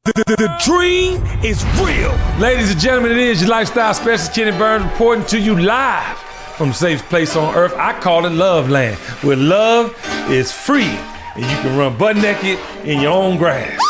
The dream is real. Ladies and gentlemen, it is your lifestyle specialist, Kenny Burns, reporting to you live from the safest place on earth. I call it Love Land, where love is free and you can run butt naked in your own grass.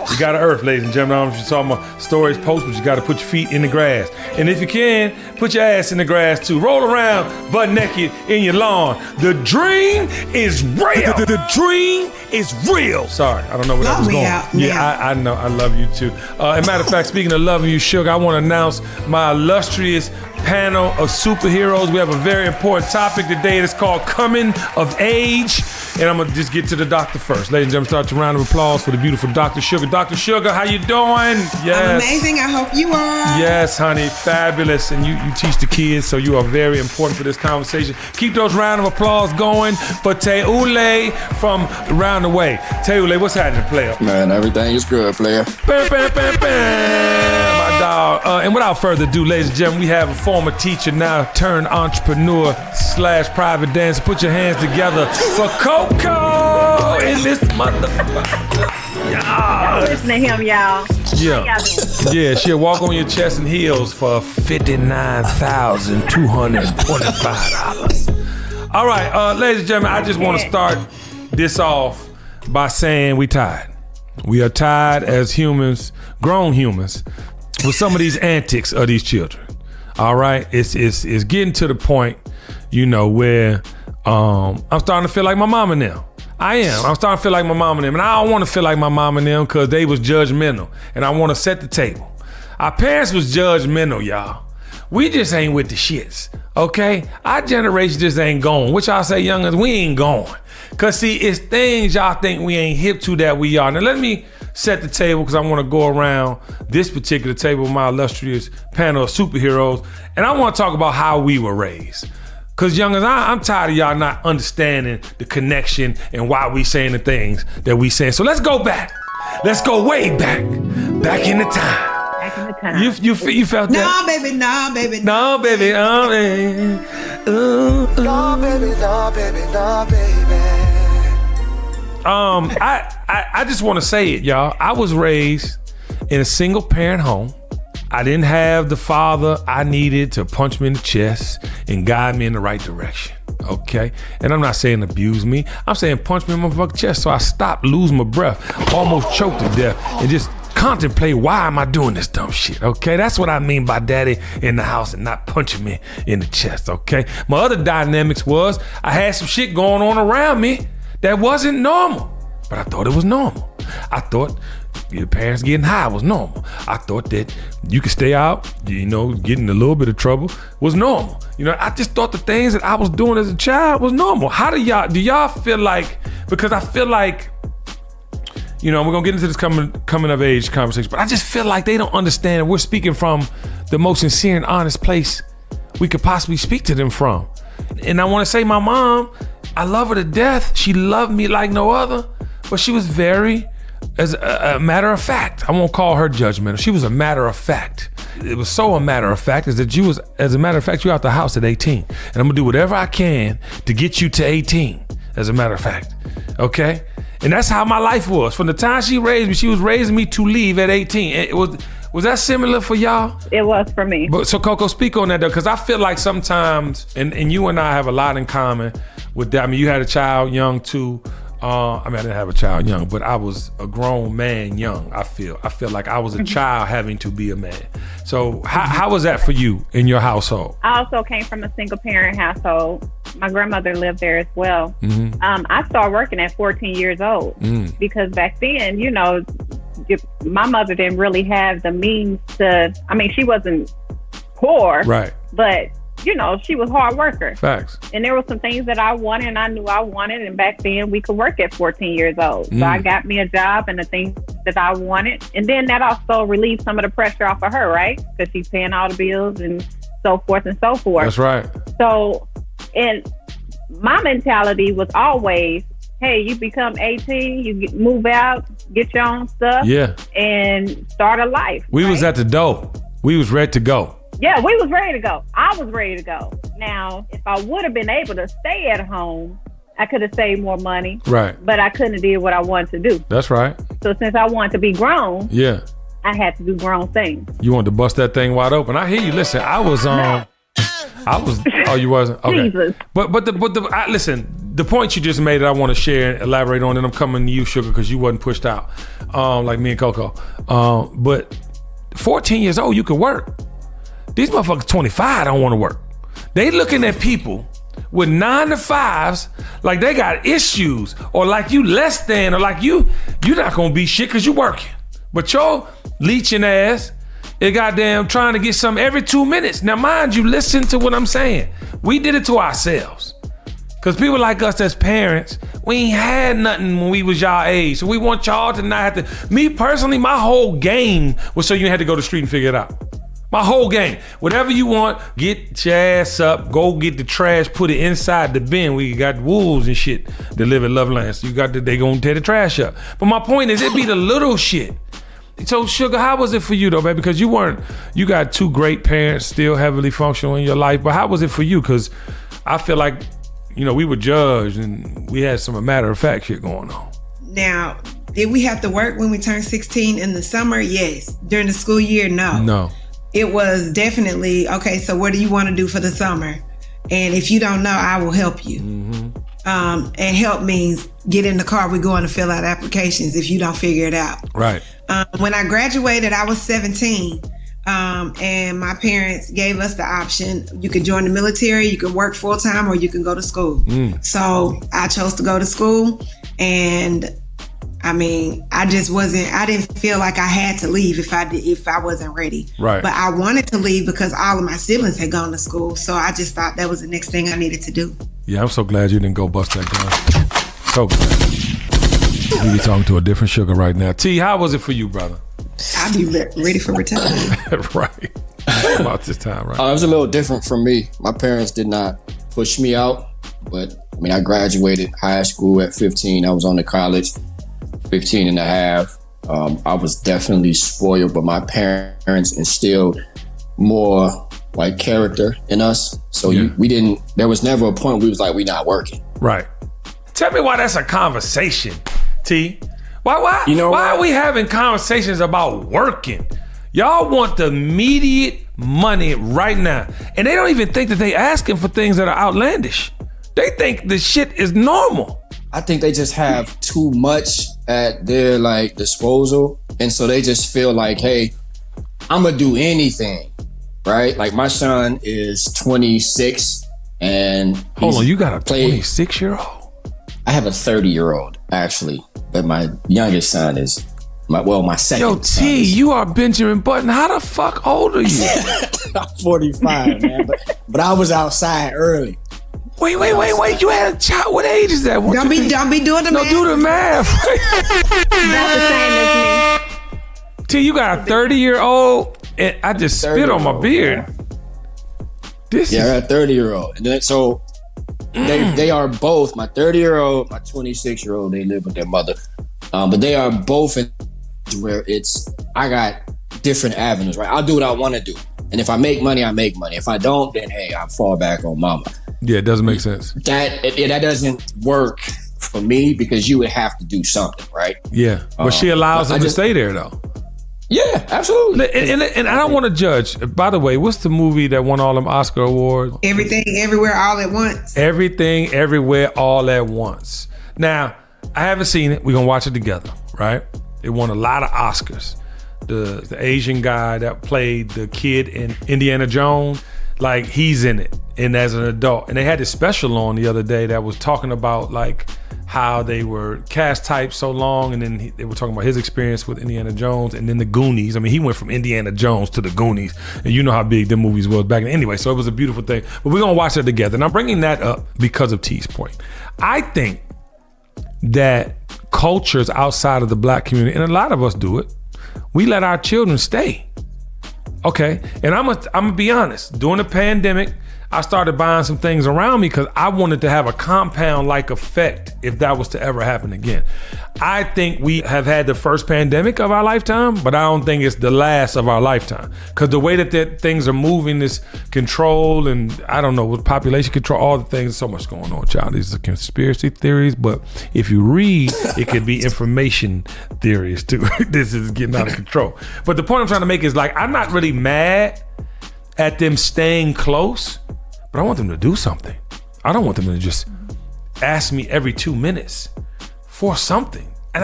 You got to earth, ladies and gentlemen. I don't know if you saw my stories post, but you got to put your feet in the grass. And if you can, put your ass in the grass too. Roll around butt naked in your lawn. The dream is real. The dream is real. Sorry, I don't know where that was going. I know. I love you too. As a matter of fact, speaking of loving you, Sugar, I want to announce my illustrious panel of superheroes. We have a very important topic today. It's called Coming of Age. And I'm going to just get to the doctor first. Ladies and gentlemen, start your round of applause for the beautiful Dr. Sugar. Dr. Sugar, how you doing? Yes. I'm amazing. I hope you are. Yes, honey. Fabulous. And you teach the kids, so you are very important for this conversation. Keep those round of applause going for Teule from Round the Way. Teule, what's happening, player? Man, everything is good, player. Bam, bam, bam, bam. My dog. And without further ado, ladies and gentlemen, we have a former teacher, now turned entrepreneur / private dancer. Put your hands together for Coco in this motherfucker. Y'all listen to him, y'all. Yeah, she'll walk on your chest and heels for $59,225. All right, ladies and gentlemen, I just want to start this off by saying we tired. We are tired as humans, grown humans, with some of these antics of these children. All right, it's getting to the point, you know, where I'm starting to feel like my mama now. I am. I'm starting to feel like my mama and them. And I don't want to feel like my mama and them because they was judgmental. And I want to set the table. Our parents was judgmental, y'all. We just ain't with the shits, okay? Our generation just ain't going. Which I say, youngins, we ain't going. Because, see, it's things y'all think we ain't hip to that we are. Now, let me set the table because I want to go around this particular table with my illustrious panel of superheroes. And I want to talk about how we were raised. Because, youngins, I'm tired of y'all not understanding the connection and why we saying the things that we saying. So let's go back. Let's go way back. Back in the time. Back in the time. You felt that? No, baby, no, baby. No, baby, no, baby. Ooh, ooh. No, baby, no, baby, no, baby. I just want to say it, y'all. I was raised in a single parent home. I didn't have the father I needed to punch me in the chest and guide me in the right direction, okay? And I'm not saying abuse me. I'm saying punch me in my fucking chest so I stopped, lose my breath, almost choked to death, and just contemplate why am I doing this dumb shit, okay? That's what I mean by daddy in the house and not punching me in the chest, okay? My other dynamics was I had some shit going on around me that wasn't normal, but I thought it was normal. I thought your parents getting high was normal. I thought that you could stay out, you know, getting a little bit of trouble was normal. You know, I just thought the things that I was doing as a child was normal. How do y'all feel like, because I feel like, you know, we're gonna get into this coming of age conversation, but I just feel like they don't understand we're speaking from the most sincere and honest place we could possibly speak to them from. And I wanna say my mom, I love her to death. She loved me like no other, but she was very, as a matter of fact, I won't call her judgmental. She was a matter of fact. It was so a matter of fact is that you was, as a matter of fact, you out the house at 18. And I'm gonna do whatever I can to get you to 18, as a matter of fact, okay? And that's how my life was. From the time she raised me, she was raising me to leave at 18. It was that similar for y'all? It was for me. But so Coco, speak on that though, because I feel like sometimes, and you and I have a lot in common with that. I mean, you had a child young too. I didn't have a child young, but I was a grown man young, I feel like I was a child having to be a man. So how was that for you in your household? I also came from a single parent household. My grandmother lived there as well. Mm-hmm. I started working at 14 years old because back then, you know, my mother didn't really have the means to, I mean, she wasn't poor, right? But you know, she was a hard worker. Facts. And there were some things that I wanted and I knew I wanted. And back then we could work at 14 years old. So I got me a job and the things that I wanted. And then that also relieved some of the pressure off of her, right? Because she's paying all the bills and so forth and so forth. That's right. So, and my mentality was always, hey, you become 18, you move out, get your own stuff, and start a life. We was at the door. We was ready to go. Yeah, we was ready to go. I was ready to go. Now, if I would have been able to stay at home, I could have saved more money. Right. But I couldn't have did what I wanted to do. That's right. So since I wanted to be grown, Yeah. I had to do grown things. You wanted to bust that thing wide open. I hear you. Listen, I was oh, you wasn't? Okay. Jesus. Listen, the point you just made that I want to share and elaborate on, and I'm coming to you, Sugar, because you wasn't pushed out like me and Coco. But 14 years old, you could work. These motherfuckers 25 don't want to work. They looking at people with 9 to 5s like they got issues, or like you less than, or like you're not gonna be shit because you working. But your leeching ass is goddamn trying to get something every 2 minutes. Now mind you, listen to what I'm saying. We did it to ourselves. Cause people like us as parents, we ain't had nothing when we was y'all age. So we want y'all to not have to. Me personally, my whole game was so you had to go to the street and figure it out. My whole game. Whatever you want, get your ass up, go get the trash, put it inside the bin. We got wolves and shit that live at Loveland. So they gonna tear the trash up. But my point is, it be the little shit. So Sugar, how was it for you though, baby? Because you got 2 great parents still heavily functional in your life, but how was it for you? Because I feel like, we were judged and we had some matter of fact shit going on. Now, did we have to work when we turned 16 in the summer? Yes. During the school year? No. No. It was definitely, okay, so what do you want to do for the summer? And if you don't know, I will help you. Mm-hmm. And help means get in the car, we're going to fill out applications if you don't figure it out. Right. When I graduated, I was 17. And my parents gave us the option. You could join the military, you could work full time, or you can go to school. So I chose to go to school. And I didn't feel like I had to leave if I wasn't ready. Right. But I wanted to leave because all of my siblings had gone to school. So I just thought that was the next thing I needed to do. Yeah, I'm so glad you didn't go bust that gun. So glad. We be talking to a different Sugar right now. T, how was it for you, brother? I'll be ready for retirement. Right. About this time, right? It was a little different from me. My parents did not push me out, but I graduated high school at 15. I was on to college, 15 and a half. I was definitely spoiled, but my parents instilled more like character in us. So there was never a point where we was like, we not working. Right. Tell me why that's a conversation, T. Why are we having conversations about working? Y'all want the immediate money right now. And they don't even think that they asking for things that are outlandish. They think the shit is normal. I think they just have too much at their disposal. And so they just feel like, hey, I'm gonna do anything, right? Like my son is 26 and hold on, you got a 26-year-old? I have a 30-year-old actually, but my youngest son is my second. Yo, T, you are Benjamin Button. How the fuck old are you? I'm 45, man, but I was outside early. Wait. You had a child. What age is that? Don't be doing the math. No, do the math. That's the same as me. T, you got a 30-year-old, and I just spit on my beard. I got a 30-year-old, and then so they are both my 30-year-old, my 26-year-old. They live with their mother, but they are both in where I got different avenues. Right, I'll do what I want to do, and if I make money, I make money. If I don't, then hey, I fall back on mama. Yeah, it doesn't make sense. That doesn't work for me because you would have to do something, right? Yeah, but she allows them to stay there though. Yeah, absolutely. And I don't want to judge. By the way, what's the movie that won all them Oscar awards? Everything, Everywhere, All at Once. Everything, Everywhere, All at Once. Now, I haven't seen it. We're going to watch it together, right? It won a lot of Oscars. The Asian guy that played the kid in Indiana Jones, like he's in it and as an adult. And they had this special on the other day that was talking about like how they were cast typed so long, and then they were talking about his experience with Indiana Jones and then the Goonies. I mean, he went from Indiana Jones to the Goonies, and you know how big the movies was back then. Anyway, so it was a beautiful thing. But we're gonna watch it together. And I'm bringing that up because of T's point. I think that cultures outside of the black community, and a lot of us do it, we let our children stay. Okay, and I'm gonna be honest. During the pandemic, I started buying some things around me because I wanted to have a compound-like effect if that was to ever happen again. I think we have had the first pandemic of our lifetime, but I don't think it's the last of our lifetime. Because the way that things are moving, this control and I don't know, with population control, all the things, so much going on, child. These are conspiracy theories, but if you read, it could be information theories too. This is getting out of control. But the point I'm trying to make is like, I'm not really mad at them staying close, but I want them to do something. I don't want them to just ask me every 2 minutes for something. And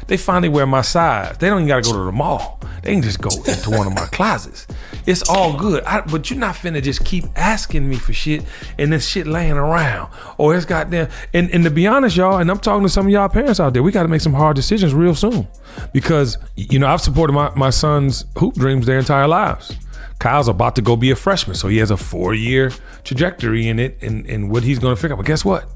they finally wear my size. They don't even gotta go to the mall. They can just go into one of my closets. It's all good. But you're not finna just keep asking me for shit and this shit laying around. Or it's goddamn, and to be honest, y'all, and I'm talking to some of y'all parents out there, we gotta make some hard decisions real soon. Because, I've supported my son's hoop dreams their entire lives. Kyle's about to go be a freshman, so he has a 4-year trajectory in it and what he's gonna figure out. But guess what?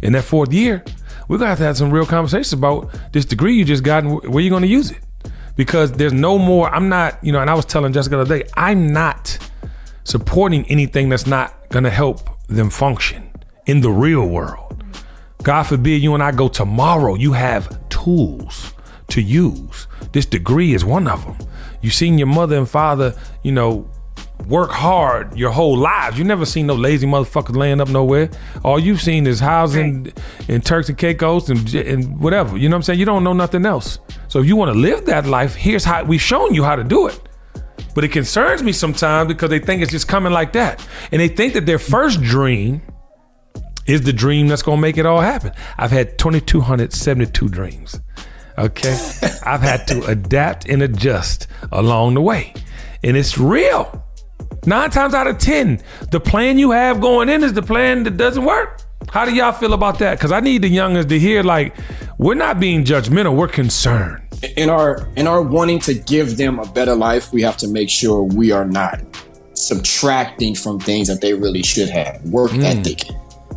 In that 4th year, we're gonna have to have some real conversations about this degree you just got and where you're gonna use it. Because there's no more, I'm not, and I was telling Jessica the other day, I'm not supporting anything that's not gonna help them function in the real world. God forbid you and I go tomorrow, you have tools to use. This degree is one of them. You've seen your mother and father, work hard your whole lives. You never seen no lazy motherfuckers laying up nowhere. All you've seen is housing and Turks and Caicos and whatever. You know what I'm saying? You don't know nothing else. So if you want to live that life, here's how we've shown you how to do it. But it concerns me sometimes because they think it's just coming like that. And they think that their first dream is the dream that's going to make it all happen. I've had 2,272 dreams. Okay? I've had to adapt and adjust along the way. And it's real. 9 times out of 10, the plan you have going in is the plan that doesn't work. How do y'all feel about that? Because I need the youngers to hear, like, we're not being judgmental, we're concerned. In our wanting to give them a better life, we have to make sure we are not subtracting from things that they really should have. Work ethic.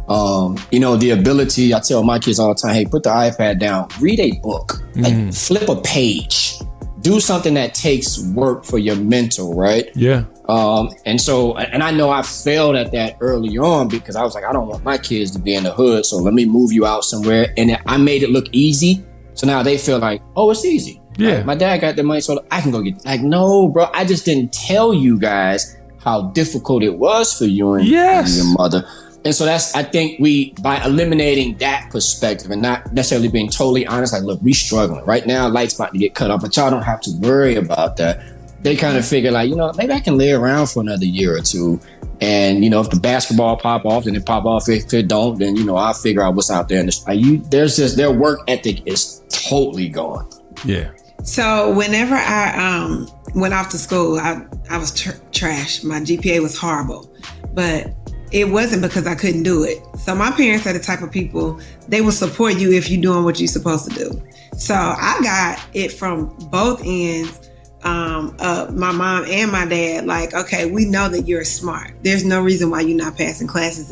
The ability, I tell my kids all the time, hey, put the iPad down, read a book, like flip a page, do something that takes work for your mental, right? Yeah. And I know I failed at that early on because I was like, I don't want my kids to be in the hood, so let me move you out somewhere. And I made it look easy. So now they feel like, oh, it's easy. Yeah. Like, my dad got the money, so I can go get, like, no, bro, I just didn't tell you guys how difficult it was for you and your mother. And so I think by eliminating that perspective and not necessarily being totally honest, like, look, we struggling right now, lights about to get cut off, but y'all don't have to worry about that. They kind of figure like, maybe I can lay around for another year or two. And, if the basketball pop off, then it pop off. If it don't, then, I'll figure out what's out there. Their work ethic is totally gone. Yeah. So whenever I went off to school, I was trash. My GPA was horrible, but it wasn't because I couldn't do it. So my parents are the type of people, they will support you if you're doing what you're supposed to do. So I got it from both ends. My mom and my dad, like, okay, we know that you're smart. There's no reason why you're not passing classes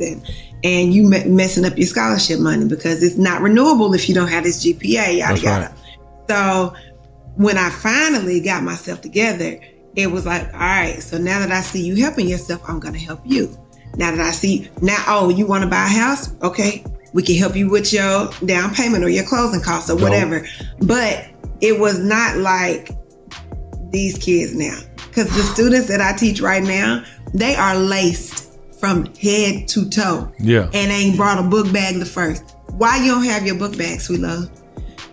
and you messing up your scholarship money because it's not renewable if you don't have this GPA, yada, yada. Right. So when I finally got myself together, it was like, all right, so now that I see you helping yourself, I'm going to help you. Now that I see, you want to buy a house? Okay, we can help you with your down payment or your closing costs or whatever. But it was not like these kids now. Because the students that I teach right now, they are laced from head to toe. Yeah. And ain't brought a book bag the first. Why you don't have your book bag, sweet love?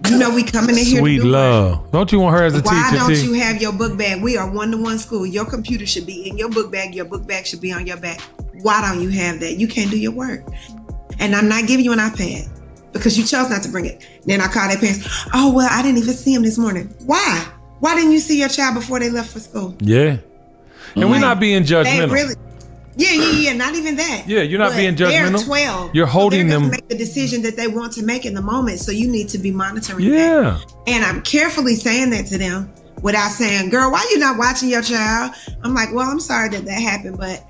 We coming in here sweet to do love. Work. Don't you want her as a teacher? Why don't you have your book bag? We are 1-to-1 school. Your computer should be in your book bag. Your book bag should be on your back. Why don't you have that? You can't do your work. And I'm not giving you an iPad because you chose not to bring it. Then I call their parents. Oh, well, I didn't even see him this morning. Why? Why didn't you see your child before they left for school? Yeah. And we're not being judgmental. Yeah, not even that. Yeah, you're not being judgmental. They're 12. You're holding them. To make the decision that they want to make in the moment. So you need to be monitoring that. And I'm carefully saying that to them without saying, girl, why you not watching your child? I'm like, well, I'm sorry that happened, but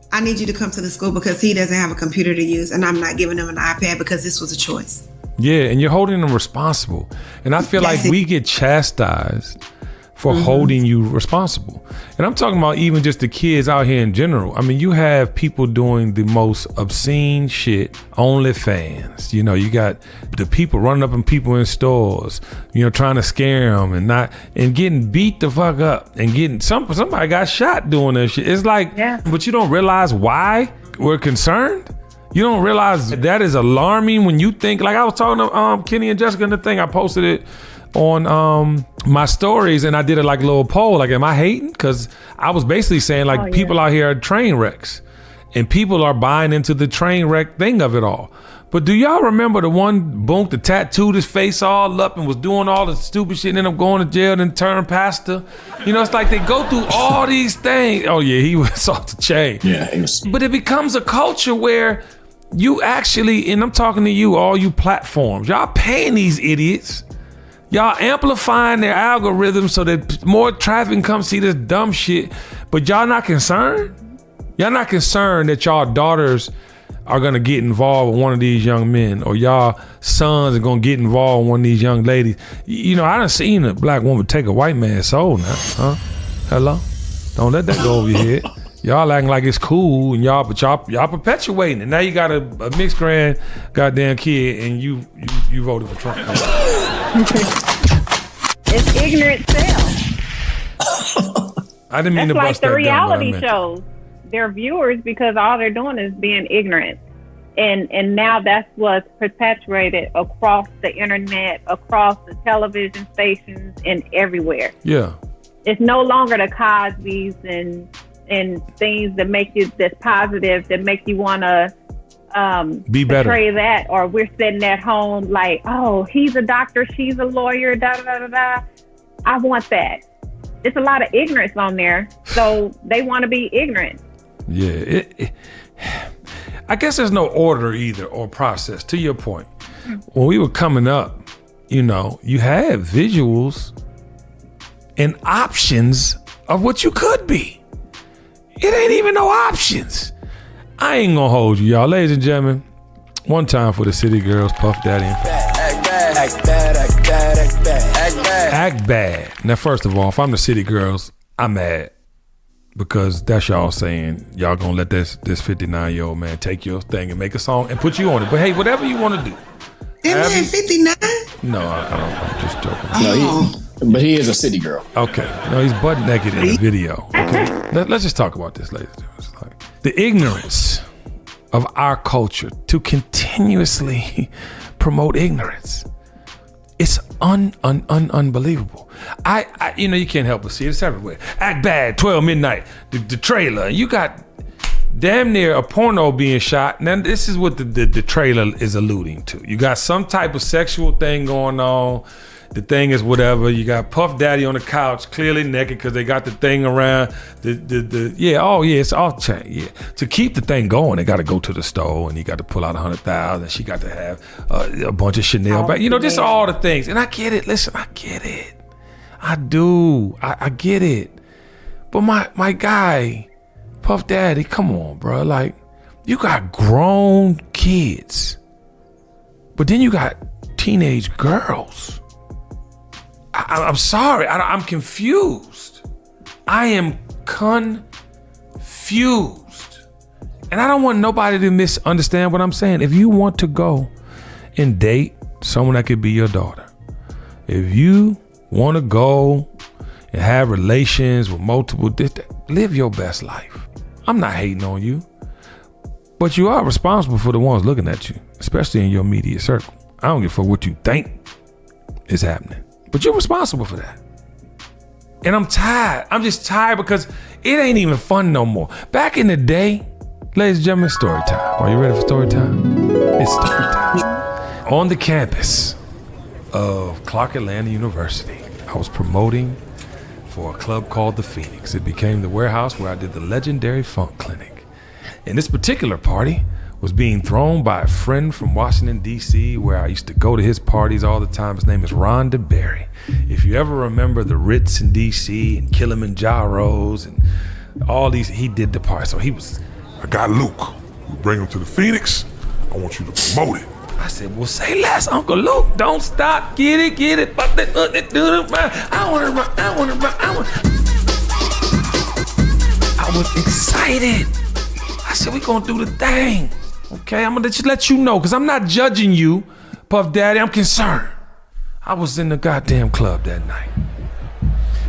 I need you to come to the school because he doesn't have a computer to use and I'm not giving him an iPad because this was a choice. Yeah, and you're holding them responsible. And I feel like we get chastised for holding you responsible. And I'm talking about even just the kids out here in general. I mean, you have people doing the most obscene shit, OnlyFans. You know, you got the people running up on people in stores, you know, trying to scare them and getting beat the fuck up and getting somebody got shot doing that shit. It's like, but you don't realize why we're concerned. You don't realize that is alarming when you think, like I was talking to Kenny and Jessica in the thing, I posted it on my stories and I did it like a little poll, like, am I hating? Because I was basically saying like people out here are train wrecks and people are buying into the train wreck thing of it all. But do y'all remember the one bunk that tattooed his face all up and was doing all the stupid shit and ended up going to jail and turned pastor? You know, it's like they go through all these things. Oh yeah, he was off the chain. Yeah, it was. But it becomes a culture where you actually, and I'm talking to you, all you platforms, y'all paying these idiots. Y'all amplifying their algorithms so that more traffic can come see this dumb shit, but y'all not concerned? Y'all not concerned that y'all daughters are gonna get involved with one of these young men, or y'all sons are gonna get involved with one of these young ladies? You know, I done seen a black woman take a white man's soul now, huh? Hello? Don't let that go over your head. Y'all acting like it's cool, and y'all perpetuating it. Now you got a mixed grand goddamn kid, and you voted for Trump. It's ignorant self. I didn't mean That's to like bust the that reality down, shows. They're viewers because all they're doing is being ignorant. And now that's what's perpetuated across the internet, across the television stations, and everywhere. Yeah. It's no longer the Cosbys and things that make you, that's positive, that make you want to be better. portray that, or we're sitting at home like, oh, he's a doctor, she's a lawyer, da da da da. I want that. It's a lot of ignorance on there, so they want to be ignorant. Yeah, I guess there's no order either or process. To your point, when we were coming up, you know, you had visuals and options of what you could be. It ain't even no options. I ain't gonna hold you, y'all. Ladies and gentlemen, one time for the City Girls, Puff Daddy and Pat. Act bad, act bad, act bad, act bad, act bad. Act bad. Now, first of all, if I'm the City Girls, I'm mad. Because that's y'all saying y'all gonna let this 59-year-old man take your thing and make a song and put you on it. But hey, whatever you want to do. That man 59? No, I don't. I'm just joking. No, but he is a city girl. Okay. No, he's butt naked in the video. Okay. Let's just talk about this, ladies and gentlemen. It's like the ignorance of our culture to continuously promote ignorance. It's unbelievable. I you know, you can't help but see it. It's everywhere. Act Bad, 12 Midnight, the trailer. You got damn near a porno being shot. Now this is what the trailer is alluding to. You got some type of sexual thing going on. The thing is whatever. You got Puff Daddy on the couch, clearly naked because they got the thing around. It's all chain. Yeah, to keep the thing going, they got to go to the store and he got to pull out $100,000. She got to have a bunch of Chanel bags. You know, just all the things. And I get it. Listen, I get it. I do. I get it. But my guy, Puff Daddy, come on, bro. Like, you got grown kids, but then you got teenage girls. I'm sorry. I'm confused. I am confused. And I don't want nobody to misunderstand what I'm saying. If you want to go and date someone that could be your daughter, if you want to go and have relations with multiple, live your best life. I'm not hating on you, but you are responsible for the ones looking at you, especially in your immediate circle. I don't give a fuck what you think is happening. But you're responsible for that. And I'm tired. I'm just tired because it ain't even fun no more. Back in the day, ladies and gentlemen, story time. Are you ready for story time? It's story time. On the campus of Clark Atlanta University, I was promoting for a club called the Phoenix. It became the warehouse where I did the legendary Funk Clinic. And this particular party was being thrown by a friend from Washington, D.C., where I used to go to his parties all the time. His name is Ron DeBerry. If you ever remember the Ritz in D.C. and Kilimanjaros and all these, he did the party. So he was, I got Luke. We bring him to the Phoenix. I want you to promote it. I said, well, say less, Uncle Luke. Don't stop. Get it. Fuck it, do it. I want to run. I was excited. I said, we gonna do the thing. Okay, I'm gonna just let you know, because I'm not judging you, Puff Daddy. I'm concerned. I was in the goddamn club that night.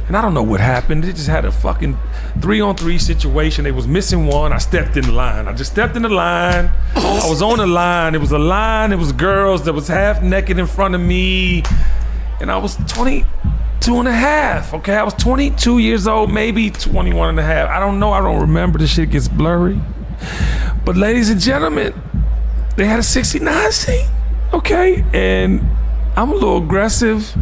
And I don't know what happened. They just had a fucking 3-on-3 situation. They was missing one. I stepped in the line. I just stepped in the line. I was on the line. It was a line. It was girls that was half naked in front of me. And I was 22 and a half. Okay, I was 22 years old, maybe 21 and a half. I don't know. I don't remember. The shit gets blurry. But ladies and gentlemen, they had a 69 seat. Okay, and I'm a little aggressive,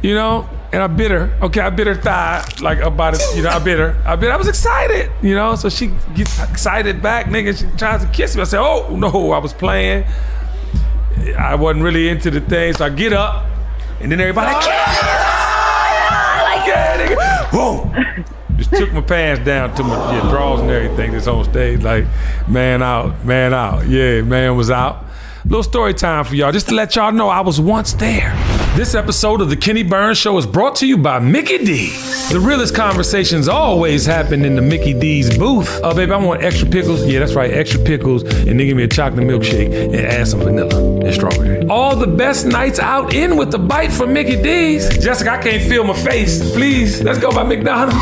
you know. And I bit her. Okay, I bit her thigh, like about it, you know, I bit her. I was excited, you know, so she gets excited back, nigga. She tries to kiss me. I said, oh, no, I was playing. I wasn't really into the thing, so I get up, and then everybody, like, yeah, nigga. Whoa. Just took my pants down to my drawers and everything that's on stage, like, man out. Yeah, man was out. Little story time for y'all, just to let y'all know I was once there. This episode of The Kenny Burns Show is brought to you by Mickey D. The realest conversations always happen in the Mickey D's booth. Oh, baby, I want extra pickles. Yeah, that's right, extra pickles. And then give me a chocolate milkshake and add some vanilla and strawberry. All the best nights out in with the bite from Mickey D's. Jessica, I can't feel my face. Please, let's go by McDonald's.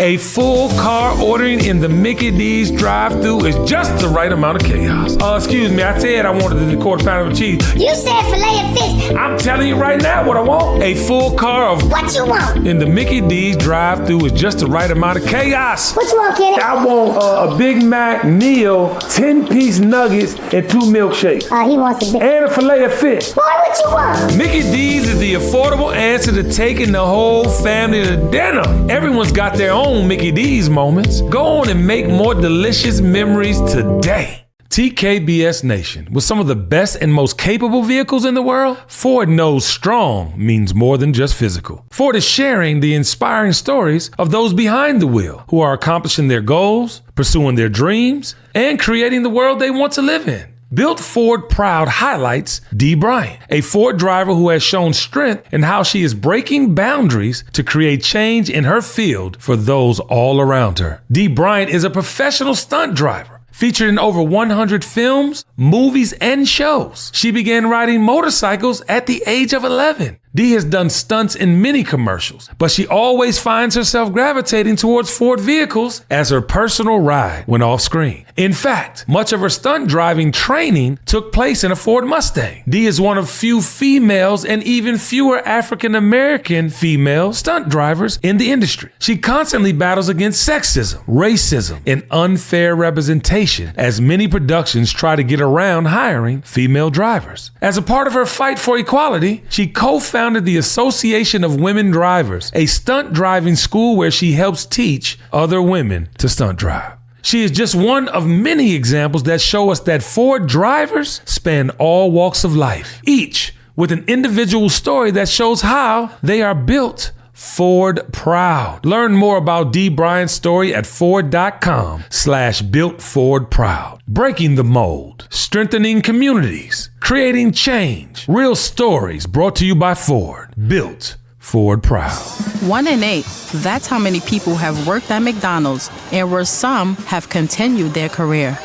A full car ordering in the Mickey D's drive-thru is just the right amount of chaos. Excuse me, I said I wanted the quarter pounder with cheese. You said filet of fish. I'm telling you right now what I want. A full car of what you want in the Mickey D's drive-thru is just the right amount of chaos. What you want, Kenny? I want a Big Mac meal, 10-piece nuggets, and 2 milkshakes. He wants a big... And a filet of fish. Boy, what you want? Mickey D's is the affordable answer to taking the whole family to dinner. Everyone's got their own Mickey D's moments. Go on and make more delicious memories today. TKBS Nation, with some of the best and most capable vehicles in the world, Ford knows strong means more than just physical. Ford is sharing the inspiring stories of those behind the wheel who are accomplishing their goals, pursuing their dreams, and creating the world they want to live in. Built Ford Proud highlights Dee Bryant, a Ford driver who has shown strength in how she is breaking boundaries to create change in her field for those all around her. Dee Bryant is a professional stunt driver, featured in over 100 films, movies, and shows. She began riding motorcycles at the age of 11. Dee has done stunts in many commercials, but she always finds herself gravitating towards Ford vehicles as her personal ride when off screen. In fact, much of her stunt driving training took place in a Ford Mustang. Dee is one of few females and even fewer African-American female stunt drivers in the industry. She constantly battles against sexism, racism, and unfair representation as many productions try to get around hiring female drivers. As a part of her fight for equality, she co-founded the Association of Women Drivers, a stunt driving school where she helps teach other women to stunt drive. She is just one of many examples that show us that Ford drivers span all walks of life, each with an individual story that shows how they are built Ford proud. Learn more about Dee Bryant's story at Ford.com/builtfordproud. Breaking the mold, strengthening communities, creating change. Real stories brought to you by Ford. Built Ford proud. 1 in 8. That's how many people have worked at McDonald's and where some have continued their career.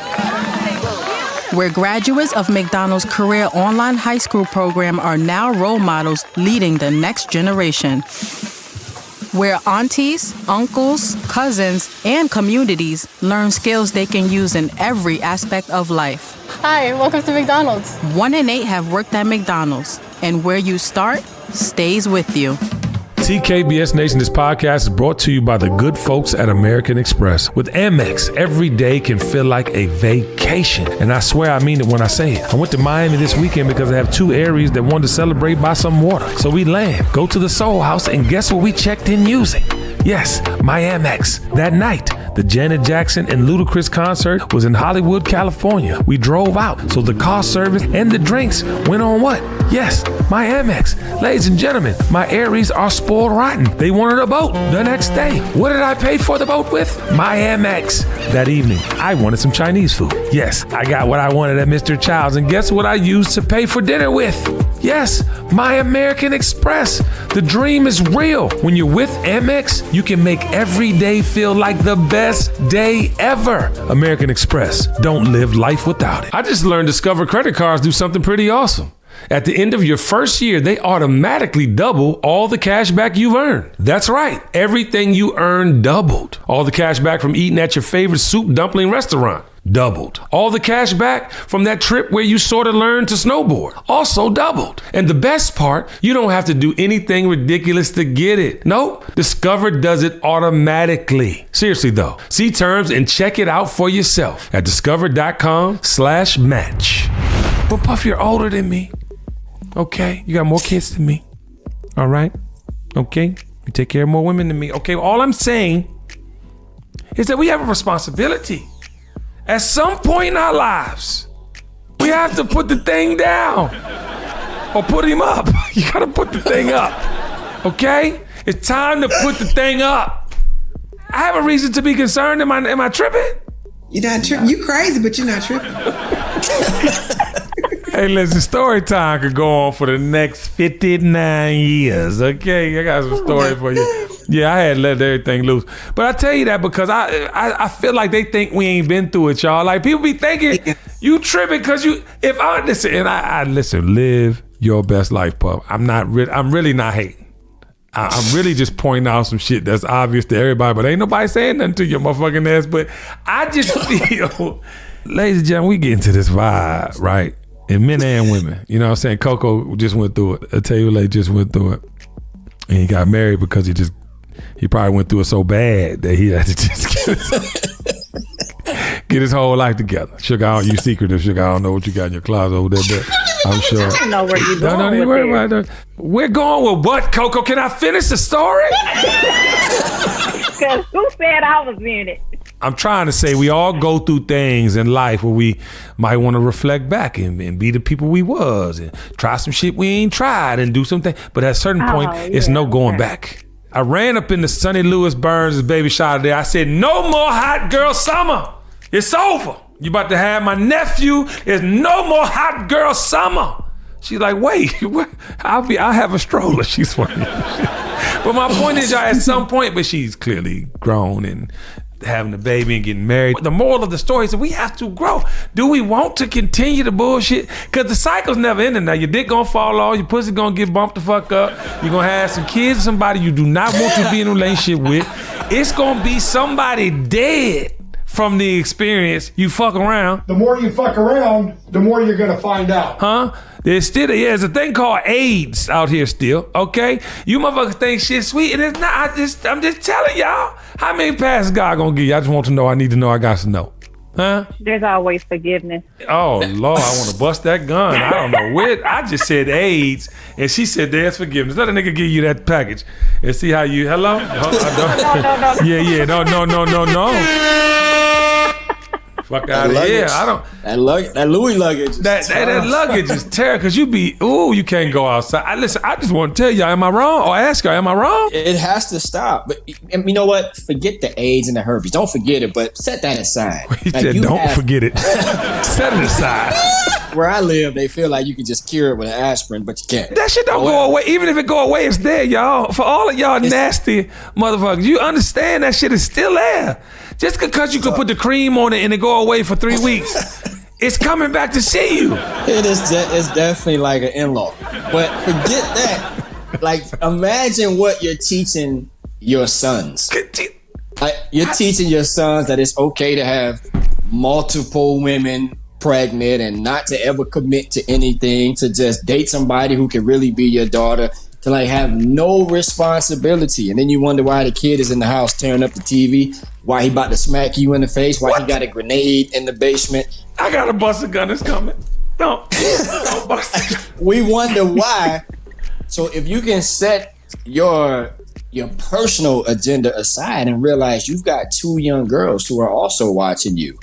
Where graduates of McDonald's Career Online High School program are now role models leading the next generation. Where aunties, uncles, cousins, and communities learn skills they can use in every aspect of life. Hi, welcome to McDonald's. 1 in 8 have worked at McDonald's, and where you start stays with you. TKBS Nation, this podcast is brought to you by the good folks at American Express. With Amex, every day can feel like a vacation. And I swear I mean it when I say it. I went to Miami this weekend because I have 2 Aries that wanted to celebrate by some water. So we land, go to the Soul House, and guess what we checked in using? Yes, my Amex. That night, The Janet Jackson and Ludacris concert was in Hollywood, California. We drove out, so the car service and the drinks went on what? Yes, my Amex. Ladies and gentlemen, my Aries are spoiled rotten. They wanted a boat the next day. What did I pay for the boat with? My Amex. That evening, I wanted some Chinese food. Yes, I got what I wanted at Mr. Child's, and guess what I used to pay for dinner with? Yes, my American Express. The dream is real. When you're with Amex, you can make every day feel like the best day ever. American Express. Don't live life without it. I just learned Discover credit cards do something pretty awesome. At the end of your first year, they automatically double all the cash back you've earned. That's right. Everything you earn doubled. All the cash back from eating at your favorite soup dumpling restaurant. Doubled. All the cash back from that trip where you sort of learned to snowboard. Also doubled. And the best part, you don't have to do anything ridiculous to get it. Nope. Discover does it automatically. Seriously though, see terms and check it out for yourself at discover.com/match. But Puff, you're older than me. Okay? You got more kids than me. All right? Okay? You take care of more women than me. Okay? All I'm saying is that we have a responsibility. At some point in our lives, we have to put the thing down or put him up. You gotta put the thing up, okay? It's time to put the thing up. I have a reason to be concerned. Am I tripping? You're not tripping. You crazy, but you're not tripping. Hey, listen, story time could go on for the next 59 years, okay? I got some story for you. Yeah, I had let everything loose. But I tell you that because I feel like they think we ain't been through it, y'all. Like, people be thinking you tripping because listen, live your best life, Pup. I'm really not hating. I'm really just pointing out some shit that's obvious to everybody, but ain't nobody saying nothing to your motherfucking ass. But I just feel, ladies and gentlemen, we get into this vibe, right? And men and women, you know what I'm saying? Coco just went through it. Atayule just went through it. And he got married because he probably went through it so bad that he had to just get his whole life together. Sugar, you secretive, Sugar. I don't know what you got in your closet over there, but I'm sure. I don't know where you're going. Don't even worry about that. We're going with what, Coco? Can I finish the story? Because who said I was in it? I'm trying to say we all go through things in life where we might want to reflect back and be the people we was and try some shit we ain't tried and do something. But at a certain point, it's no going back. I ran up into Sonny Louis Burns' baby shower there. I said, no more hot girl summer. It's over. You about to have my nephew. There's no more hot girl summer. She's like, wait, I'll have a stroller. She's funny. But my point is, y'all, at some point, but she's clearly grown and having a baby and getting married. The moral of the story is that we have to grow. Do we want to continue the bullshit? Because the cycle's never ending now. Your dick gonna fall off, your pussy gonna get bumped the fuck up, you're gonna have some kids with somebody you do not want to be in a relationship with. It's gonna be somebody dead from the experience you fuck around. The more you fuck around, the more you're gonna find out. Huh? There's a thing called AIDS out here still, okay? You motherfuckers think shit sweet, and it's not. I'm just telling y'all. How many passes God gonna give you? I just want to know. I need to know. I got to know. Huh? There's always forgiveness. Oh, Lord, I want to bust that gun. I don't know where. I just said AIDS, and she said there's forgiveness. Let a nigga give you that package and see how you, hello? No. Yeah, no. Fuck out of here. I don't. That Louis luggage. That luggage is terrible because you can't go outside. Listen, I just want to tell y'all, am I wrong? Or ask y'all, am I wrong? It has to stop. But you know what? Forget the AIDS and the herpes. Don't forget it, but set that aside. He said, don't forget it. Set it aside. Where I live, they feel like you can just cure it with an aspirin, but you can't. That shit don't go away. Even if it go away, it's there, y'all. For all of y'all nasty motherfuckers, you understand that shit is still there. Just because you can put the cream on it and it go away for 3 weeks, it's coming back to see you. It's definitely like an in-law. But forget that. Like, imagine what you're teaching your sons. Like, you're teaching your sons that it's okay to have multiple women pregnant and not to ever commit to anything, to just date somebody who can really be your daughter, to like have no responsibility. And then you wonder why the kid is in the house tearing up the TV, why he about to smack you in the face, why he got a grenade in the basement. I got a bust a gun, it's coming. Don't bust a gun. We wonder why. So if you can set your your personal agenda aside and realize you've got 2 young girls who are also watching you.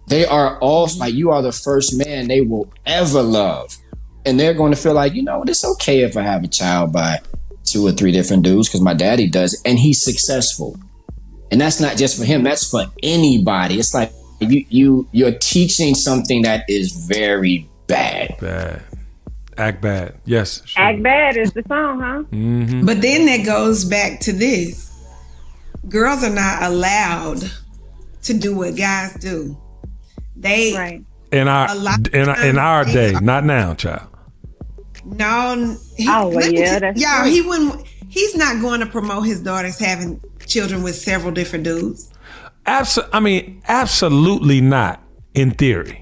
They are all like, you are the first man they will ever love. And they're going to feel like, it's okay if I have a child by 2 or 3 different dudes because my daddy does it, and he's successful. And that's not just for him, that's for anybody. It's like you're teaching something that is very bad. Bad. Act bad. Yes. Sure. Act bad is the song, huh? Mm-hmm. But then that goes back to this. Girls are not allowed to do what guys do. They right. In our day, not now, child. No. He wouldn't. He's not going to promote his daughters having children with several different dudes. Absolutely not. In theory,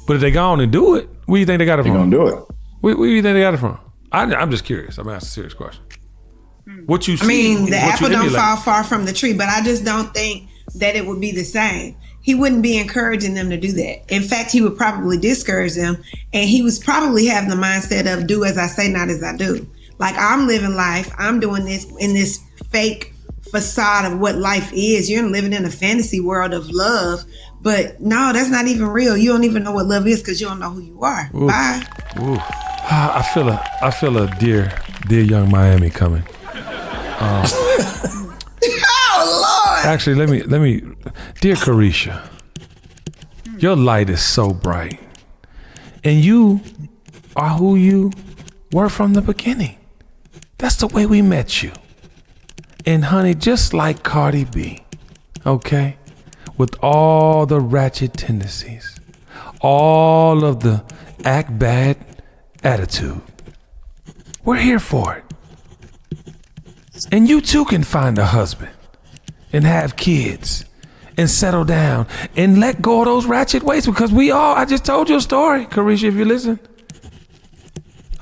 but if they go on and do it, where do you think they got it from? They're gonna do it. Where do you think they got it from? I'm just curious. I'm asking a serious question. What you see? The apple don't fall far from the tree, but I just don't think that it would be the same. He wouldn't be encouraging them to do that. In fact, he would probably discourage them, and he was probably having the mindset of do as I say, not as I do. Like, I'm living life. I'm doing this in this fake facade of what life is. You're living in a fantasy world of love, but no, that's not even real. You don't even know what love is because you don't know who you are. Ooh. Bye. Ooh. I feel a dear young Miami coming. Oh Lord! Actually, let me, dear Carisha, your light is so bright, and you are who you were from the beginning. That's the way we met you. And honey, just like Cardi B, okay, with all the ratchet tendencies, all of the act bad attitude, we're here for it. And you too can find a husband and have kids and settle down and let go of those ratchet ways, because I just told you a story, Carisha, if you listen.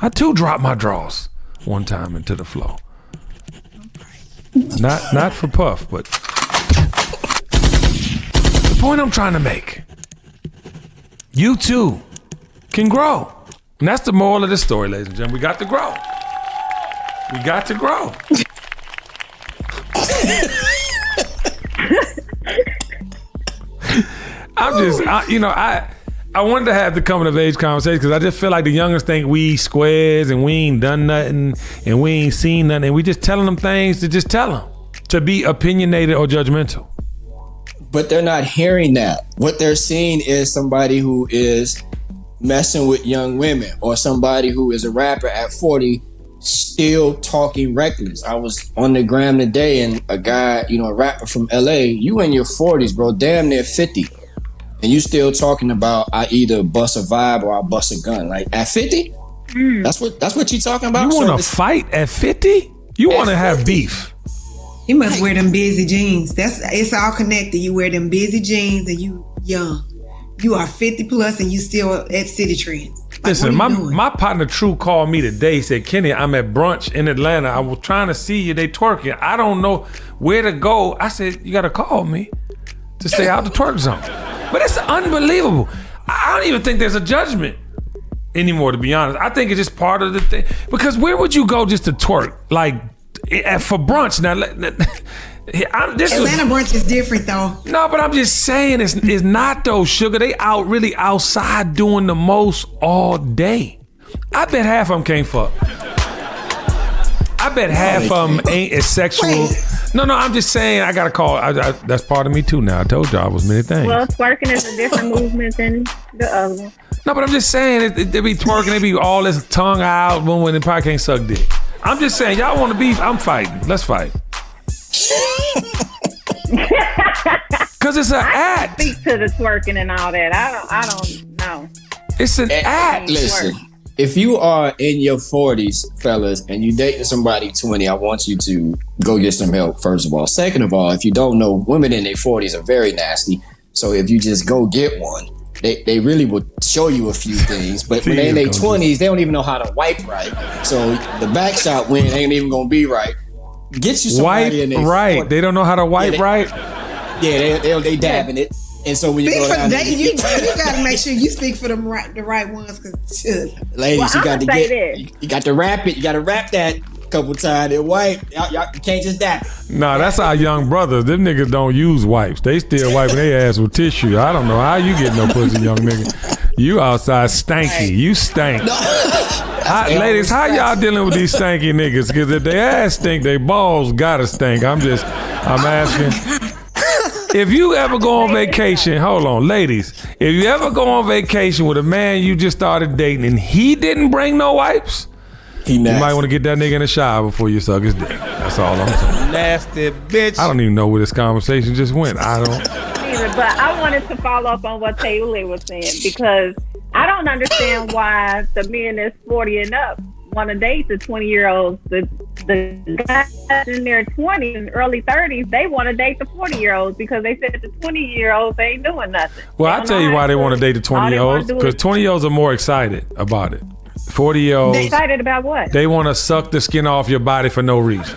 I too dropped my drawers one time into the floor. Not for puff, but the point I'm trying to make, you too can grow. And that's the moral of this story, ladies and gentlemen. We got to grow. We got to grow. I wanted to have the coming of age conversation because I just feel like the youngest think we squares and we ain't done nothing and we ain't seen nothing, and we just telling them things to just tell them, to be opinionated or judgmental. But they're not hearing that. What they're seeing is somebody who is messing with young women, or somebody who is a rapper at 40 still talking reckless. I was on the gram today, and a guy, a rapper from LA, you in your 40s, bro, damn near 50. And you still talking about I either bust a vibe or I bust a gun. Like at 50? That's what you talking about? You want to fight at 50? You want to have beef? You must wear them busy jeans. It's all connected. You wear them busy jeans and you young. You are 50 plus and you still at City Trends. Like, listen, my partner True called me today. He said, Kenny, I'm at brunch in Atlanta. I was trying to see you. They twerking. I don't know where to go. I said, you got to call me to stay out the twerk zone. But it's unbelievable. I don't even think there's a judgment anymore, to be honest. I think it's just part of the thing. Because where would you go just to twerk? Like, for brunch? Now, Atlanta brunch is different, though. No, but I'm just saying it's not though, sugar. They really outside doing the most all day. I bet half of them can't fuck. I bet half of them ain't as sexual. Wait. No, I'm just saying I got to call. That's part of me too now. I told y'all I was many things. Well, twerking is a different movement than the other one. No, but I'm just saying they be twerking. They be all this tongue out when they probably can't suck dick. I'm just saying, y'all want to beef? I'm fighting. Let's fight. Cause it's an act. Speak to the twerking and all that. I don't know. It's an act. Listen, if you are in your 40s, fellas, and you dating somebody 20, I want you to go get some help, first of all. Second of all, if you don't know, women in their 40s are very nasty. So if you just go get one, they really will show you a few things. But when they're in their 20s, they don't even know how to wipe right. So the back shot win ain't even gonna be right. Get you somebody in there. Right. They don't know how to wipe right. Yeah, they dabbing it. And so when you go down there, you gotta make sure you speak for the right ones, because ladies, you got to wrap it. You got to wrap that couple times. It wipe. Y'all can't just dap. Nah, that's our young brothers. Them niggas don't use wipes. They still wiping their ass with tissue. I don't know how you get no pussy, young nigga. You outside stanky. You stank. Ladies, how y'all dealing with these stanky niggas? Because if they ass stink, they balls gotta stink. I'm asking. If you ever go on vacation, hold on, ladies. If you ever go on vacation with a man you just started dating and he didn't bring no wipes, you might want to get that nigga in the shower before you suck his dick. That's all I'm saying. Nasty bitch. I don't even know where this conversation just went. I don't. But I wanted to follow up on what Taylor was saying, because I don't understand why the men that's 40 and up want to date the 20-year-olds. The guys in their 20s and early 30s, they want to date the 40-year-olds because they said the 20-year-olds ain't doing nothing. Well, I'll tell you why they want to date the 20-year-olds. Because 20-year-olds are more excited about it. 40-year-olds. They excited about what? They want to suck the skin off your body for no reason.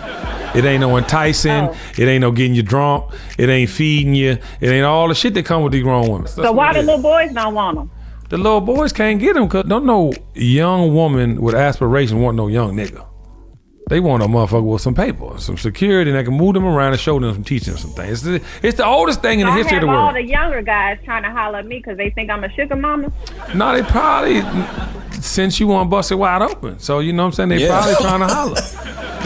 It ain't no enticing. Oh. It ain't no getting you drunk. It ain't feeding you. It ain't all the shit that come with these grown women. So why the little boys don't want them? The little boys can't get them because don't no young woman with aspiration want no young nigga. They want a motherfucker with some paper, some security, and they can move them around and show them, teach them some things. It's the oldest thing in the history of the world. all the younger guys trying to holler at me because they think I'm a sugar mama. No, they probably, since you want to bust it wide open. So, you know what I'm saying? They probably trying to holler.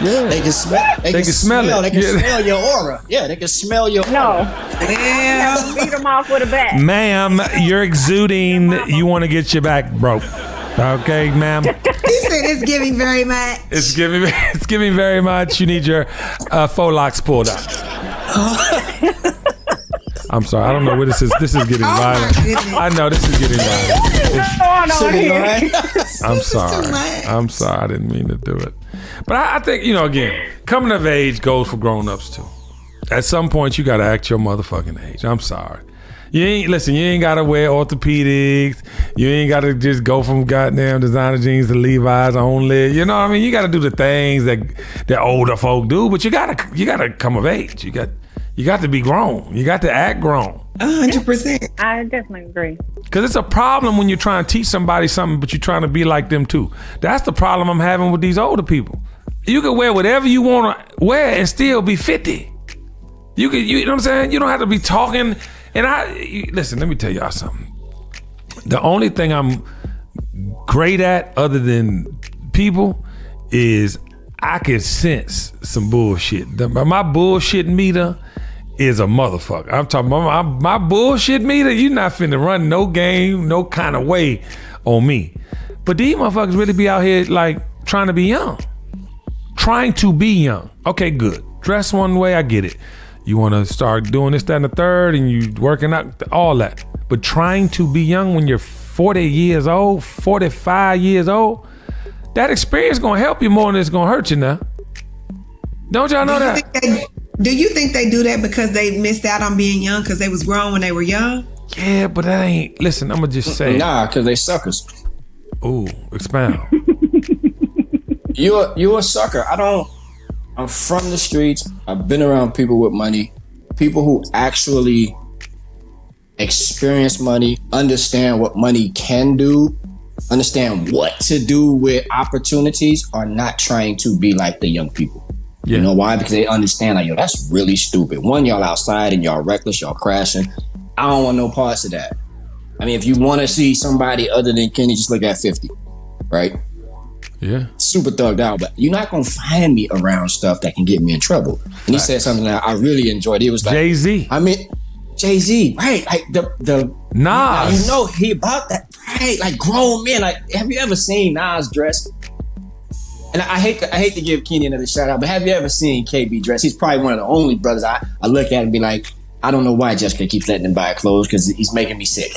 Yeah. They can smell. They can smell it. They can smell your aura. Yeah, they can smell your aura. Yeah. Beat them off with a bat. Ma'am, you're exuding. You want to get your back broke. Okay, ma'am. He said it's giving very much. It's giving very much. You need your faux locks pulled out. I'm sorry. I don't know where this is. This is getting violent. I know this is getting violent. I'm sorry. I'm sorry. I didn't mean to do it. But I think, again, coming of age goes for grown-ups too. At some point, you got to act your motherfucking age. I'm sorry. You ain't got to wear orthopedics. You ain't got to just go from goddamn designer jeans to Levi's only. You know what I mean? You got to do the things that older folk do, but you got to come of age. You got to be grown. You got to act grown. 100%. I definitely agree. Because it's a problem when you're trying to teach somebody something, but you're trying to be like them too. That's the problem I'm having with these older people. You can wear whatever you want to wear and still be 50. You know what I'm saying? You don't have to be talking. And listen, let me tell y'all something. The only thing I'm great at other than people is I can sense some bullshit. My bullshit meter is a motherfucker. I'm talking about my bullshit meter. You're not finna run no game, no kind of way on me. But these motherfuckers really be out here like trying to be young. Trying to be young. Okay, good. Dress one way, I get it. You want to start doing this, that, and the third, and you working out, all that. But trying to be young when you're 40 years old, 45 years old, that experience is going to help you more than it's going to hurt you now. Don't y'all know that? Do you think they do that because they missed out on being young because they was grown when they were young? Yeah, but that ain't, listen, I'm going to just say. Nah, because they suckers. Ooh, expound. You're a sucker. I'm from the streets. I've been around people with money, people who actually experience money, understand what money can do, understand what to do with opportunities, are not trying to be like the young people. Yeah. You know why? Because they understand, like, yo, that's really stupid. One, y'all outside and y'all reckless, y'all crashing. I don't want no parts of that. I mean, if you want to see somebody other than Kenny, just look at 50, right? Yeah. Super thugged out, but you're not going to find me around stuff that can get me in trouble. And he said something that I really enjoyed. It was like, Jay-Z. I mean, Jay-Z, right? Like the Nas. You know, he about that, right? Like grown men. Like, have you ever seen Nas dress? And I hate to give Kenny another shout out, but have you ever seen KB dress? He's probably one of the only brothers I look at and be like, I don't know why Jessica keeps letting him buy clothes because he's making me sick.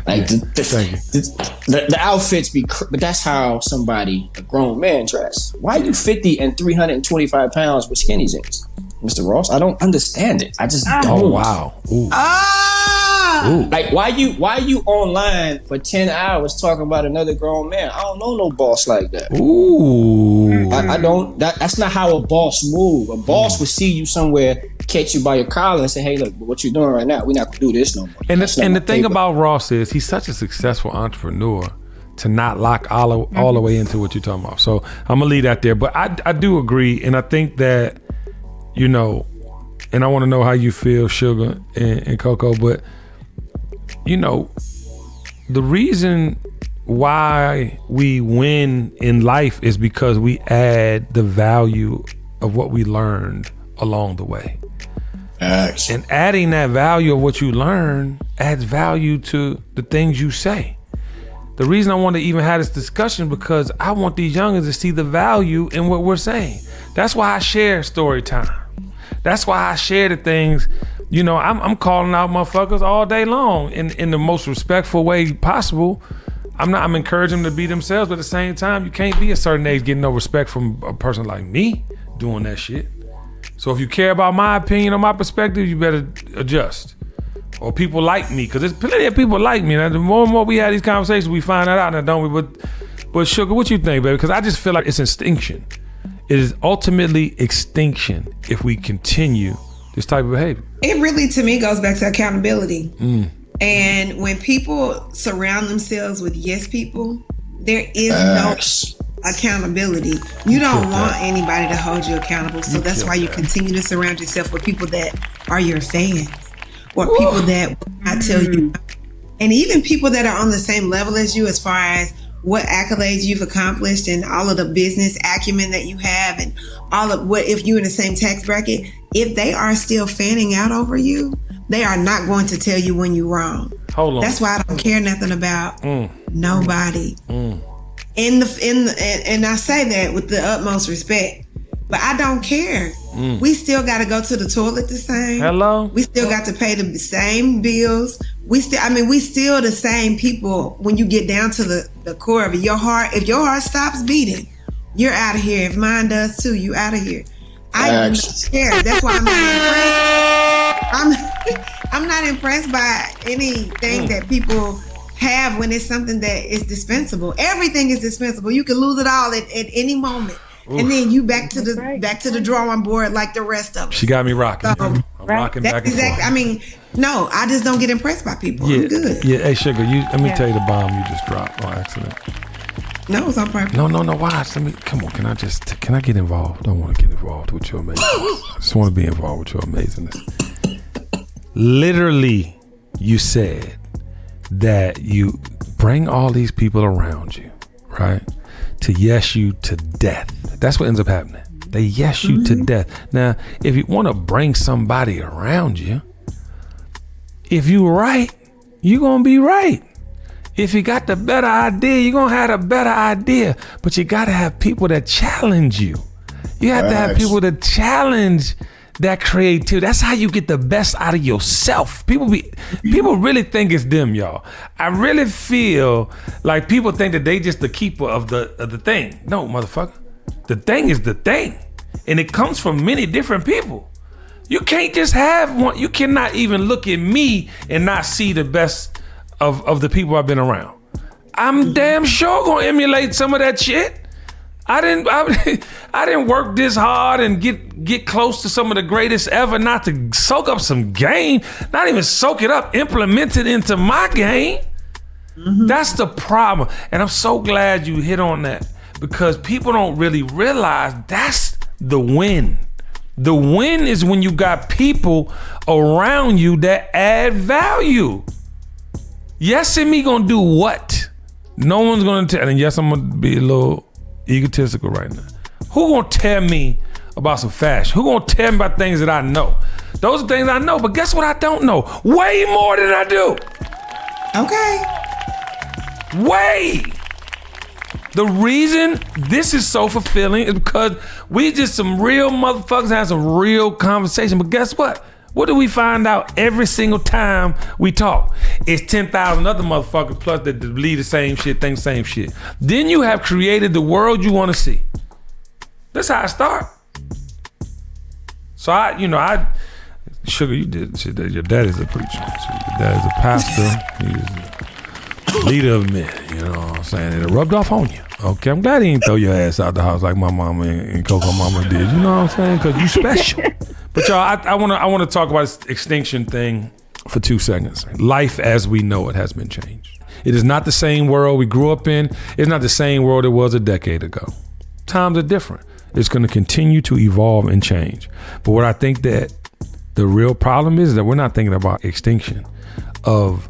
Like the outfits but that's how somebody, a grown man, dress. Why are you 50 and 325 pounds with skinny jeans, Mr. Ross? I don't understand it. I just don't. Oh wow. Ooh. Oh! Like why you online for 10 hours talking about another grown man? I don't know no boss like that. Ooh. I don't. That's not how a boss move. A boss would see you somewhere, catch you by your collar and say, hey, look, what you're doing right now, we're not gonna do this no more. And the thing about Ross is he's such a successful entrepreneur. to not lock all the way into what you're talking about. So I'm gonna leave that there. But I do agree, and I think that, you know, and I want to know how you feel, Sugar and Coco, but you know, the reason why we win in life is because we add the value of what we learned along the way. And adding that value of what you learn adds value to the things you say. The reason I want to even have this discussion because I want these youngins to see the value in what we're saying. That's why I share story time. That's why I share the things, you know, I'm calling out motherfuckers all day long in the most respectful way possible. I'm encouraging them to be themselves, but at the same time, you can't be a certain age getting no respect from a person like me doing that shit. So if you care about my opinion or my perspective, you better adjust. Or people like me, because there's plenty of people like me. Now, the more and more we have these conversations, we find that out now, don't we? But Sugar, what you think, baby? Because I just feel like it's extinction. It is ultimately extinction if we continue this type of behavior. It really, to me, goes back to accountability. And when people surround themselves with yes people, there is no accountability. You don't want anybody to hold you accountable. So that's why you continue to surround yourself with people that are your fans or people that will not tell you. And even people that are on the same level as you as far as what accolades you've accomplished and all of the business acumen that you have and all of what, if you're in the same tax bracket, if they are still fanning out over you, they are not going to tell you when you're wrong. Hold on. That's why I don't care nothing about nobody. And I say that with the utmost respect, but I don't care. We still got to go to the toilet the same. Hello. We still got to pay the same bills. We still the same people. When you get down to the core of it, if your heart stops beating, you're out of here. If mine does too, you out of here. I don't care. That's why I'm not impressed. I'm not impressed by anything that people have when it's something that is dispensable. Everything is dispensable. You can lose it all at any moment. Oof. And then you back to the drawing board like the rest of us. She got me rocking. So, I'm rocking back and forth. I mean, no, I just don't get impressed by people. I'm good. Yeah, hey Sugar, let me tell you the bomb you just dropped on accident. No, it's on purpose. No, watch. Come on, can I get involved? I don't want to get involved with your amazingness. I just want to be involved with your amazingness. Literally, you said that you bring all these people around you, right? To yes you to death. That's what ends up happening. They yes you to death. Now, if you want to bring somebody around you, if you right, you're going to be right. If you got the better idea, you're going to have the better idea. But you got to have people that challenge you. You have to have people that challenge that creativity. That's how you get the best out of yourself. People really think it's them, y'all. I really feel like people think that they just the keeper of the thing. No, motherfucker. The thing is the thing. And it comes from many different people. You can't just have one. You cannot even look at me and not see the best of the people I've been around. I'm damn sure gonna emulate some of that shit. I didn't work this hard and get close to some of the greatest ever not to soak up some game, not even soak it up, implement it into my game. That's the problem. And I'm so glad you hit on that because people don't really realize that's the win. The win is when you got people around you that add value. Yes, and me gonna do what? No one's gonna tell, and yes, I'm gonna be a little egotistical right now. Who gonna tell me about some fashion? Who gonna tell me about things that I know? Those are things I know, but guess what I don't know? Way more than I do. Okay. Way. The reason this is so fulfilling is because we just some real motherfuckers have some real conversation. But guess what? What do we find out every single time we talk? It's 10,000 other motherfuckers plus that believe the same shit, think the same shit. Then you have created the world you want to see. That's how I start. So Sugar, you did shit. Your dad is a preacher. So your dad is a pastor. He's a leader of men. You know what I'm saying? And it rubbed off on you. Okay, I'm glad he didn't throw your ass out the house like my mama and Coco Mama did. You know what I'm saying? Because you special. But y'all, I want to talk about this extinction thing for 2 seconds. Life as we know it has been changed. It is not the same world we grew up in. It's not the same world it was a decade ago. Times are different. It's going to continue to evolve and change. But what I think that the real problem is that we're not thinking about extinction of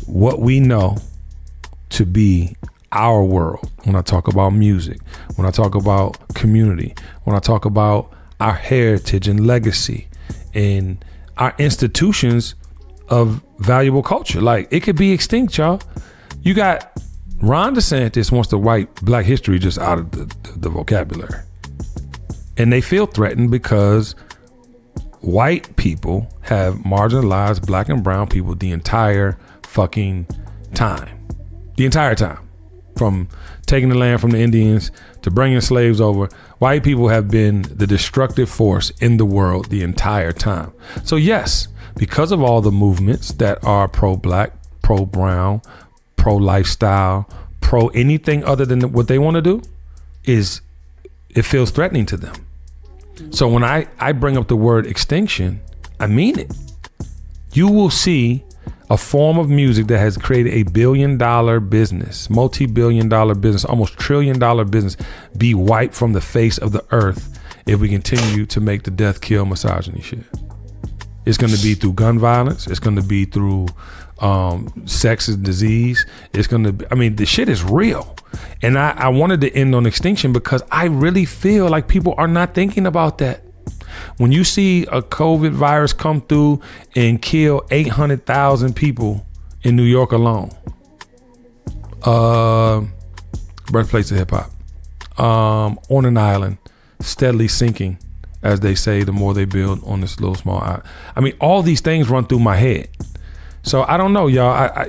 what we know to be our world. When I talk about music, when I talk about community, when I talk about our heritage and legacy and our institutions of valuable culture. Like, it could be extinct, y'all. You got Ron DeSantis wants to wipe Black history just out of the vocabulary. And they feel threatened because white people have marginalized Black and brown people the entire fucking time. The entire time. From taking the land from the Indians to bringing slaves over, white people have been the destructive force in the world the entire time. So yes, because of all the movements that are pro-Black, pro-brown, pro-lifestyle, pro anything other than what they want to do, it feels threatening to them. So when I bring up the word extinction, I mean it. You will see a form of music that has created a $1 billion business, multi-billion-dollar business, almost $1 trillion business be wiped from the face of the earth if we continue to make the death, kill, misogyny shit. It's going to be through gun violence. It's going to be through sex and disease. It's going to be, I mean, the shit is real. And I wanted to end on extinction because I really feel like people are not thinking about that. When you see a COVID virus come through and kill 800,000 people in New York alone, birthplace of hip hop, on an island, steadily sinking, as they say, the more they build on this little small island. I mean, all these things run through my head. So I don't know, y'all. I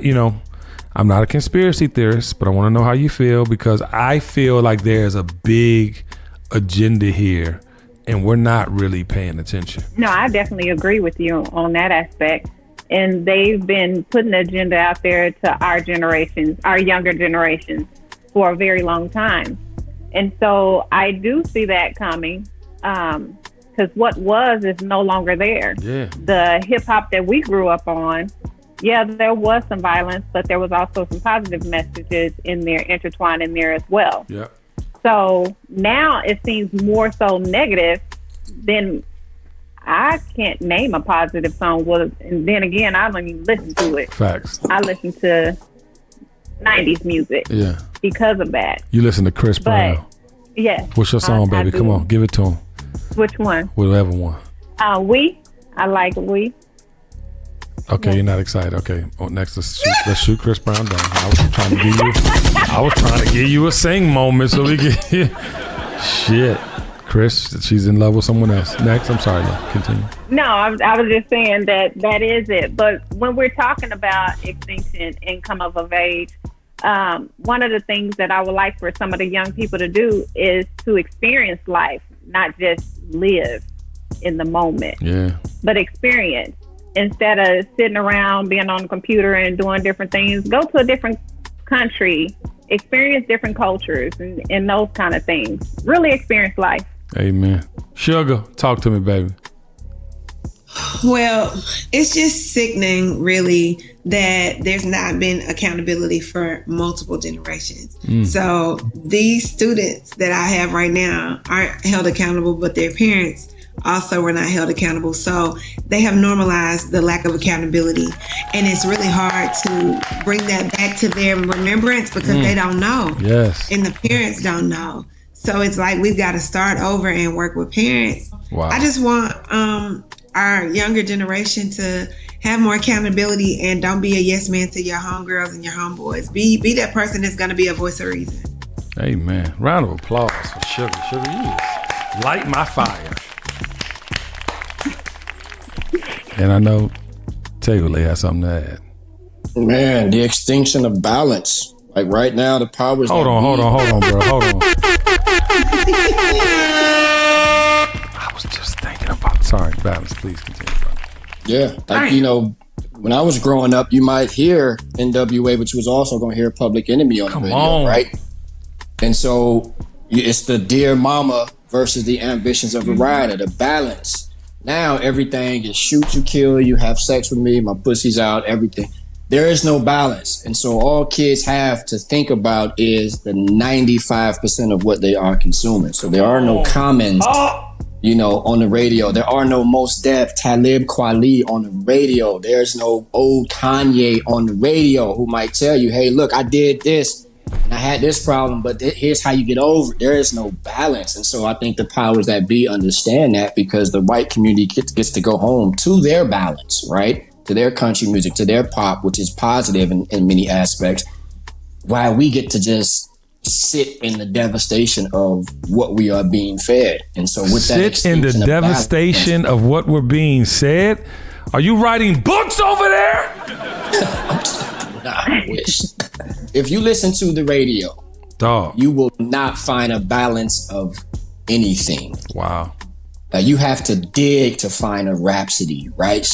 I'm not a conspiracy theorist, but I want to know how you feel, because I feel like there's a big agenda here and we're not really paying attention. No, I definitely agree with you on that aspect. And they've been putting the agenda out there to our generations, our younger generations, for a very long time. And so I do see that coming, because what was is no longer there. Yeah. The hip hop that we grew up on, yeah, there was some violence, but there was also some positive messages in there, intertwined in there as well. Yeah. So now it seems more so negative than I can't name a positive song. Well, and then again, I don't even listen to it. Facts. I listen to 90s music. Yeah. Because of that. You listen to Chris Brown. Yes. What's your song, baby? Come on, give it to him. Which one? Whatever one. We. I like We. Okay, yeah. You're not excited. Okay. Oh, next, let's shoot Chris Brown down. I was trying to give you a sing moment so we can. Shit, Chris, she's in love with someone else. Next, I'm sorry. Continue. No, I was just saying that is it. But when we're talking about extinction and come of age, one of the things that I would like for some of the young people to do is to experience life, not just live in the moment. Yeah. But experience. Instead of sitting around being on the computer and doing different things, go to a different country, experience different cultures and those kind of things. Really experience life. Amen. Sugar, talk to me, baby. Well, it's just sickening, really, that there's not been accountability for multiple generations. So these students that I have right now aren't held accountable, but their parents also were not held accountable. So they have normalized the lack of accountability. And it's really hard to bring that back to their remembrance because they don't know. Yes. And the parents don't know. So it's like we've got to start over and work with parents. Wow. I just want our younger generation to have more accountability and don't be a yes man to your homegirls and your homeboys. Be that person that's going to be a voice of reason. Amen. Round of applause for Sugar. Sugar, you light my fire. And I know Taylor has something to add. Man, the extinction of balance. Like right now, the powers. Hold on, bro. Hold on. I was just thinking about. Sorry, balance. Please continue, bro. Yeah, like when I was growing up, you might hear NWA, but you was also gonna hear Public Enemy on the radio, right? And so it's the Dear Mama versus the ambitions of a rider, the balance. Now everything is shoot, you kill, you have sex with me, my pussy's out, everything. there is no balance. And so all kids have to think about is the 95% of what they are consuming. So there are no Commons, on the radio. There are no Mos Def, Talib Kweli on the radio. There's no old Kanye on the radio who might tell you, hey, look, I did this and I had this problem, but here's how you get over it. There is no balance. And so I think the powers that be understand that, because the white community gets to go home to their balance, right? To their country music, to their pop, which is positive in many aspects, while we get to just sit in the devastation of what we are being fed. And so with that, sit in the devastation of what we're being said. Are you writing books over there? I wish. If you listen to the radio, dog, you will not find a balance of anything. Wow. You have to dig to find a Rhapsody, right?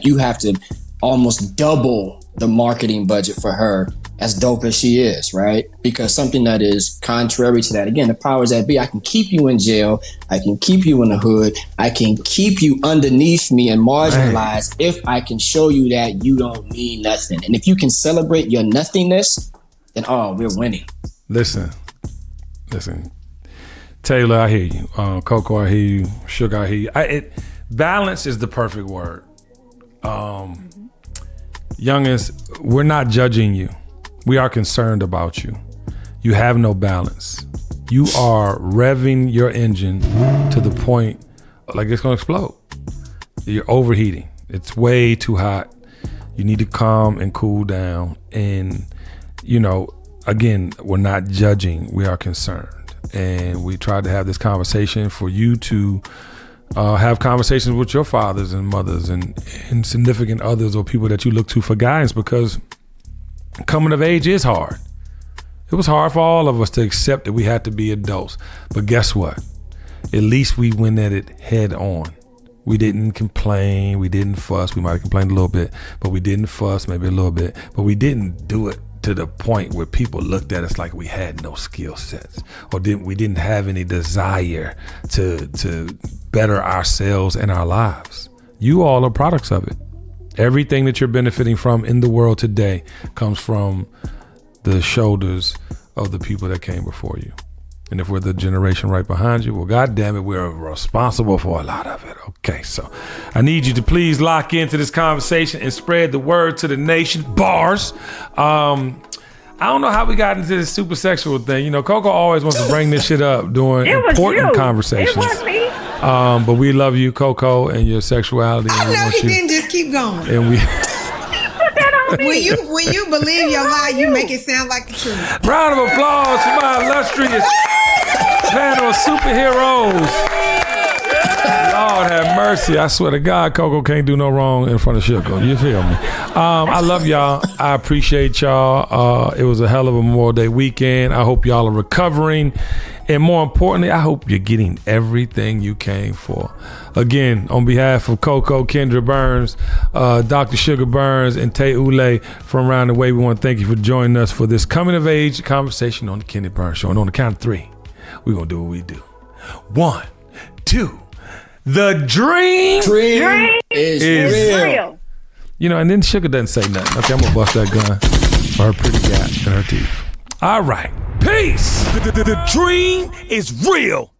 You have to almost double the marketing budget for her, as dope as she is, right? Because something that is contrary to that, again, the powers that be, I can keep you in jail, I can keep you in the hood, I can keep you underneath me and marginalized if I can show you that you don't mean nothing. And if you can celebrate your nothingness, then we're winning. Listen. Taylor, I hear you. Coco, I hear you. Sugar, I hear you. Balance is the perfect word. Youngest, we're not judging you. We are concerned about you. You have no balance. You are revving your engine to the point like it's gonna explode. You're overheating. It's way too hot. You need to calm and cool down. And, again, we're not judging. We are concerned. And we tried to have this conversation for you to have conversations with your fathers and mothers and significant others or people that you look to for guidance, because coming of age is hard. It was hard for all of us to accept that we had to be adults. But guess what? At least we went at it head on. We didn't complain. We didn't fuss. We might have complained a little bit, but we didn't fuss, maybe a little bit. But we didn't do it to the point where people looked at us like we had no skill sets, or we didn't have any desire to better ourselves and our lives. You all are products of it. Everything that you're benefiting from in the world today comes from the shoulders of the people that came before you. And if we're the generation right behind you, well, God damn it, we're responsible for a lot of it. Okay, so I need you to please lock into this conversation and spread the word to the nation. Bars. I don't know how we got into this super sexual thing. Coco always wants to bring this shit up during important conversations. It was me. But we love you, Coco, and your sexuality. I know you didn't just keep going. And we... When you believe your lie, you make it sound like the truth. Round of applause for my illustrious panel of superheroes. Lord have mercy. I swear to God, Coco can't do no wrong in front of Sugar. You feel me? I love y'all. I appreciate y'all. It was a hell of a Memorial Day weekend. I hope y'all are recovering. And more importantly, I hope you're getting everything you came for. Again, on behalf of Coco, Kendra Burns, Dr. Sugar Burns, and Tay Ule from Around the Way, we want to thank you for joining us for this coming of age conversation on the Kendra Burns Show. And on the count of 3, we're going to do what we do. 1, 2. The dream is real. And then Sugar doesn't say nothing. Okay, I'm going to bust that gun for her pretty gap in her teeth. All right. Peace. The dream is real.